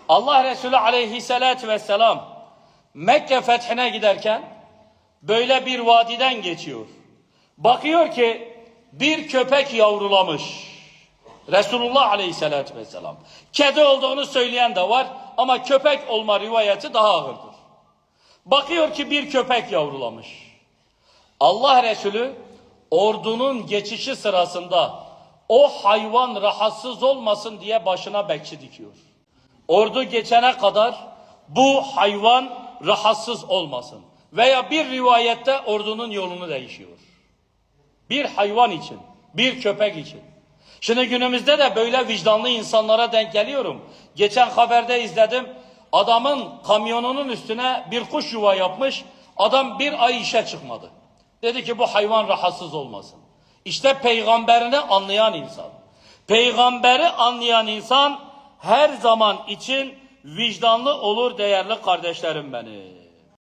Allah Resulü aleyhissalatü vesselam Mekke fethine giderken böyle bir vadiden geçiyor. Bakıyor ki bir köpek yavrulamış. Resulullah aleyhissalatü vesselam. Kedi olduğunu söyleyen de var ama köpek olma rivayeti daha ağırdır. Bakıyor ki bir köpek yavrulamış. Allah Resulü ordunun geçişi sırasında o hayvan rahatsız olmasın diye başına bekçi dikiyor. Ordu geçene kadar bu hayvan rahatsız olmasın. Veya bir rivayette ordunun yolunu değişiyor. Bir hayvan için, bir köpek için. Şimdi günümüzde de böyle vicdanlı insanlara denk geliyorum. Geçen haberde izledim. Adamın kamyonunun üstüne bir kuş yuva yapmış. Adam bir ay işe çıkmadı. Dedi ki bu hayvan rahatsız olmasın. İşte peygamberini anlayan insan. Peygamberi anlayan insan her zaman için vicdanlı olur değerli kardeşlerim benim.